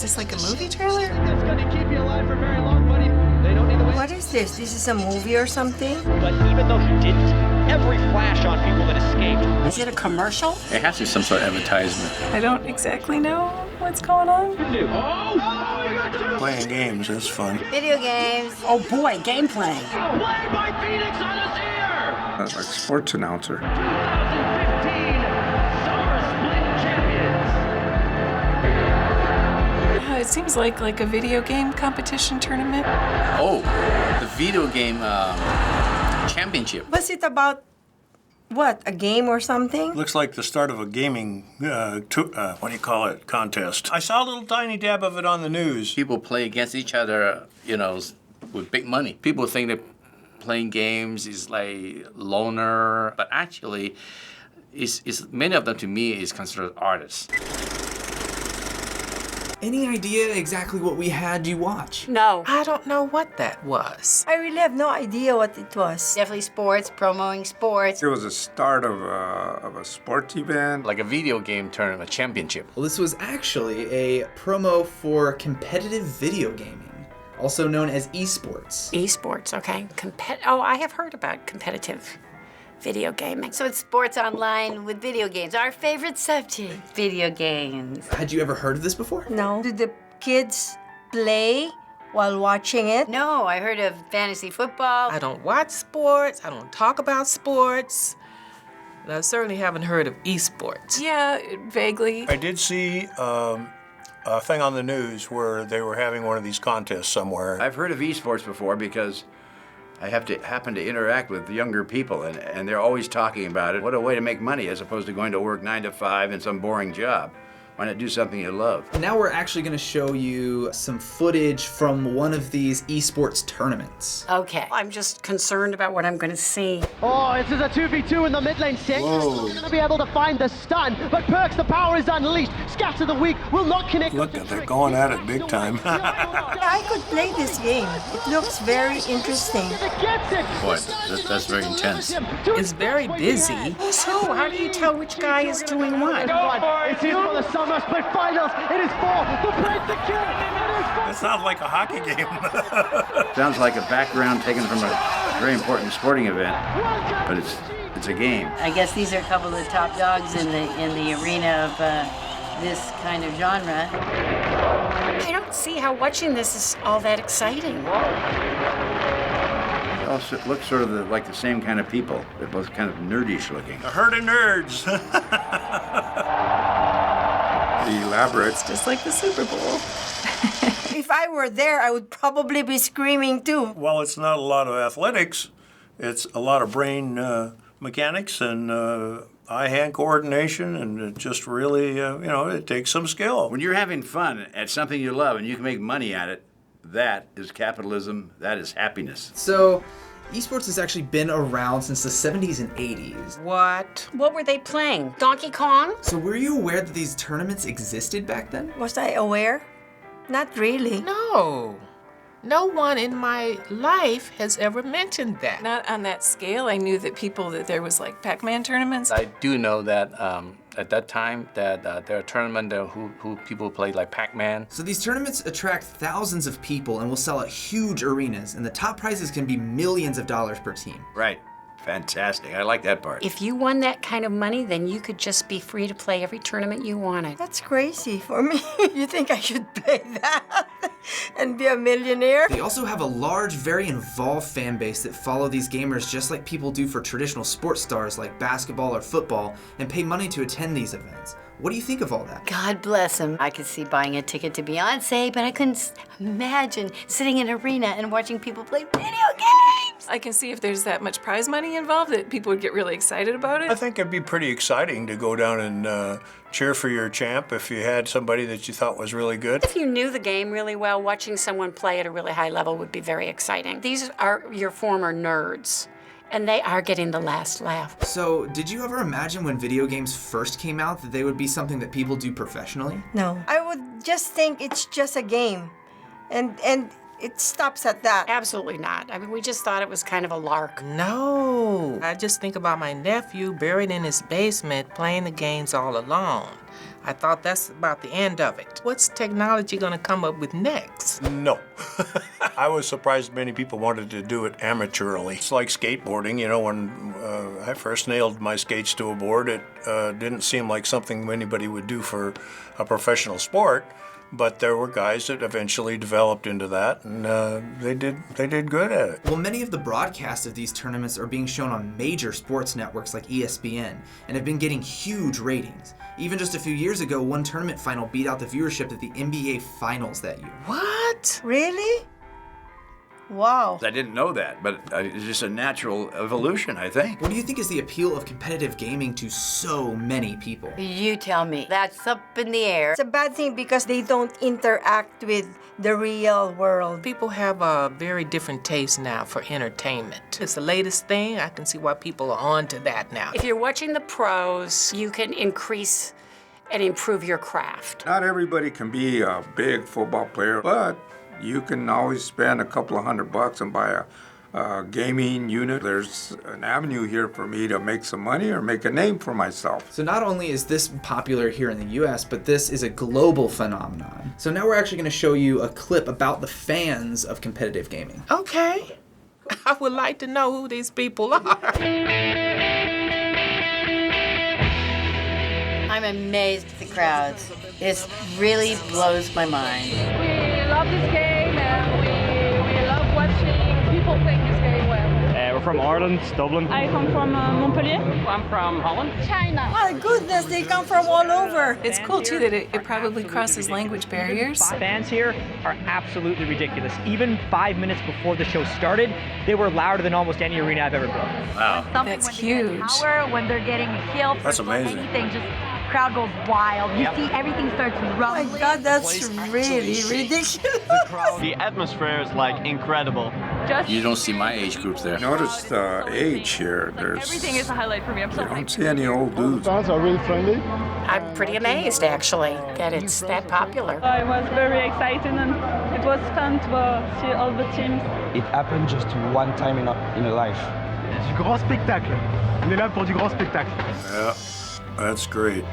this like a movie trailer? That's going to keep you alive for very long, buddy. They don't need to wait. What is this? This is a movie or something? But even though he didn't, every flash on people that escaped. Is it a commercial? It has to be some sort of advertisement. I don't exactly know what's going on. Playing games is fun. Video games. Oh boy, game playing. Play by Phoenix on his ear! Like sports announcer. 2015 Summer Split Champions. It seems like a video game competition tournament. Oh, the video game championship. Was it about what? A game or something? Looks like the start of a gaming, contest. I saw a little tiny dab of it on the news. People play against each other, with big money. People think that playing games is like loner, but actually, many of them to me is considered artists. Any idea exactly what we had you watch? No. I don't know what that was. I really have no idea what it was. Definitely sports, promoting sports. It was a start of a sports event. Like a video game tournament championship. Well, this was actually a promo for competitive video gaming, also known as esports. Esports, okay. I have heard about competitive video gaming. So it's sports online with video games. Our favorite subject, video games. Had you ever heard of this before? No. Did the kids play while watching it? No, I heard of fantasy football. I don't watch sports. I don't talk about sports. And I certainly haven't heard of esports. Yeah, vaguely. I did see a thing on the news where they were having one of these contests somewhere. I've heard of esports before because I happen to interact with younger people, and they're always talking about it. What a way to make money as opposed to going to work 9 to 5 in some boring job. Why not do something you love? Now we're actually going to show you some footage from one of these esports tournaments. Okay. I'm just concerned about what I'm going to see. Oh, this is a 2v2 in the mid lane. Six. Whoa. Going to be able to find the stun, but Perks, the power is unleashed. Scatter the weak will not connect. Look, they're going at it big time. I could play this game. It looks very interesting. Boy, that's very intense. It's very busy. Who's who? How do you tell which guy is doing what? It's here for the Summer Split Finals. It is for the place to kill. It sounds like a hockey game. Sounds like a background taken from a very important sporting event, but it's a game. I guess these are a couple of the top dogs in the arena of this kind of genre. I don't see how watching this is all that exciting. It also looks sort of like the same kind of people. They're both kind of nerdish looking. A herd of nerds. Elaborate. It's just like the Super Bowl. If I were there, I would probably be screaming too. Well, it's not a lot of athletics. It's a lot of brain mechanics and eye-hand coordination, and it just really, it takes some skill. When you're having fun at something you love and you can make money at it, that is capitalism, that is happiness. So, esports has actually been around since the 70s and 80s. What? What were they playing? Donkey Kong? So were you aware that these tournaments existed back then? Was I aware? Not really. No. No one in my life has ever mentioned that. Not on that scale. I knew that there was like Pac-Man tournaments. I do know that at that time that there are tournaments who people play like Pac-Man. So these tournaments attract thousands of people and will sell at huge arenas, and the top prizes can be millions of dollars per team. Right. Fantastic. I like that part. If you won that kind of money, then you could just be free to play every tournament you wanted. That's crazy for me. You think I should play that and be a millionaire? They also have a large, very involved fan base that follow these gamers just like people do for traditional sports stars like basketball or football and pay money to attend these events. What do you think of all that? God bless him. I could see buying a ticket to Beyonce, but I couldn't imagine sitting in an arena and watching people play video games. I can see if there's that much prize money involved that people would get really excited about I it. think it'd be pretty exciting to go down and cheer for your champ if you had somebody that you thought was really good. If you knew the game really well, watching someone play at a really high level would be very exciting. These are your former nerds, and they are getting the last laugh. So, did you ever imagine when video games first came out that they would be something that people do professionally? No. I would just think it's just a game. And it stops at that. Absolutely not. I mean, we just thought it was kind of a lark. No. I just think about my nephew buried in his basement playing the games all alone. I thought that's about the end of it. What's technology gonna come up with next? No. I was surprised many people wanted to do it amateurly. It's like skateboarding, you know, when I first nailed my skates to a board, it didn't seem like something anybody would do for a professional sport, but there were guys that eventually developed into that, and they did good at it. Well, many of the broadcasts of these tournaments are being shown on major sports networks like ESPN and have been getting huge ratings. Even just a few years ago, one tournament final beat out the viewership at the NBA Finals that year. What? Really? Wow. I didn't know that, but it's just a natural evolution, I think. What do you think is the appeal of competitive gaming to so many people? You tell me. That's up in the air. It's a bad thing because they don't interact with the real world. People have a very different taste now for entertainment. It's the latest thing. I can see why people are on to that now. If you're watching the pros, you can increase and improve your craft. Not everybody can be a big football player, but you can always spend a couple of $100 and buy a gaming unit. There's an avenue here for me to make some money or make a name for myself. So not only is this popular here in the US, but this is a global phenomenon. So now we're actually going to show you a clip about the fans of competitive gaming. Okay. I would like to know who these people are. I'm amazed at the crowds. It really blows my mind. We love this game and we love watching people playing this game well. We're from Ireland, Dublin. I come from Montpellier. I'm from Holland. China. My goodness, they come from all over. It's cool too that it probably crosses language barriers. Fans here are absolutely ridiculous. Even 5 minutes before the show started, they were louder than almost any arena I've ever been. Wow. That's huge. When they're getting a kill. That's amazing. Anything, just crowd goes wild. You see everything starts Oh rumbling. my God, that's really ridiculous. The atmosphere is like incredible. You don't see my age groups there. Notice the age here. Everything is a highlight for me. I'm so You don't see any old dudes. Fans are really friendly. I'm pretty amazed, actually, that it's that popular. I was very excited and it was fun to see all the teams. It happened just one time in a life. Du grand spectacle. On est là pour du grand spectacle. Yeah, that's great.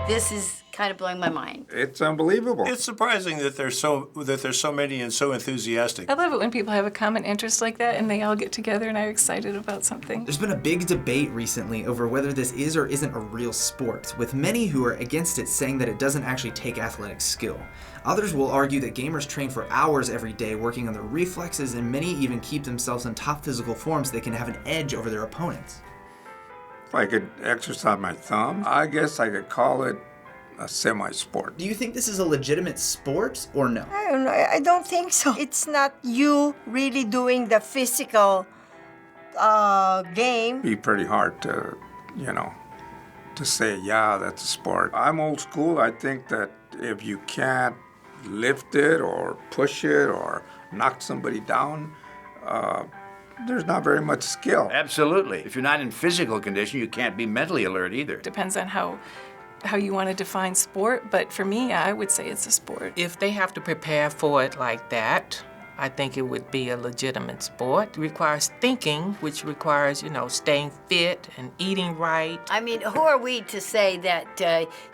This is kind of blowing my mind. It's unbelievable. It's surprising that there's so many and so enthusiastic. I love it when people have a common interest like that and they all get together and are excited about something. There's been a big debate recently over whether this is or isn't a real sport, with many who are against it saying that it doesn't actually take athletic skill. Others will argue that gamers train for hours every day working on their reflexes, and many even keep themselves in top physical form so they can have an edge over their opponents. If I could exercise my thumb, I guess I could call it a semi-sport. Do you think this is a legitimate sport or no? I don't know. I don't think so. It's not you really doing the physical game. It'd be pretty hard to, to say, yeah, that's a sport. I'm old school. I think that if you can't lift it or push it or knock somebody down, there's not very much skill. Absolutely. If you're not in physical condition, you can't be mentally alert either. Depends on how you want to define sport, but for me, I would say it's a sport. If they have to prepare for it like that, I think it would be a legitimate sport. It requires thinking, which requires, staying fit and eating right. I mean, who are we to say that,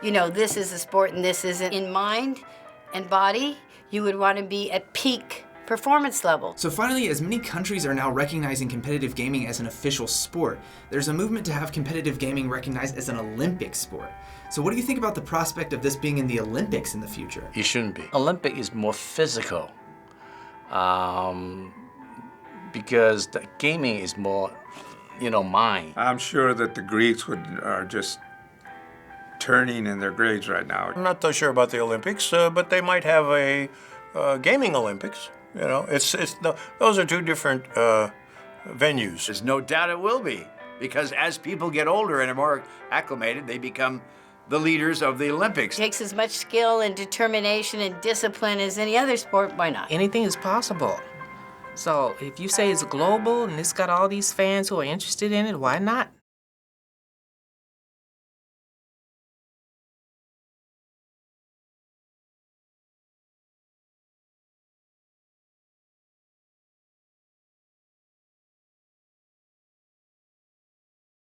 this is a sport and this isn't? In mind and body, you would want to be at peak performance level. So finally, as many countries are now recognizing competitive gaming as an official sport, there's a movement to have competitive gaming recognized as an Olympic sport. So what do you think about the prospect of this being in the Olympics in the future? It shouldn't be. Olympic is more physical because the gaming is more, mind. I'm sure that the Greeks are just turning in their graves right now. I'm not so sure about the Olympics, but they might have a gaming Olympics. Those are two different venues. There's no doubt it will be, because as people get older and are more acclimated, they become the leaders of the Olympics. It takes as much skill and determination and discipline as any other sport. Why not? Anything is possible. So if you say it's global and it's got all these fans who are interested in it, why not?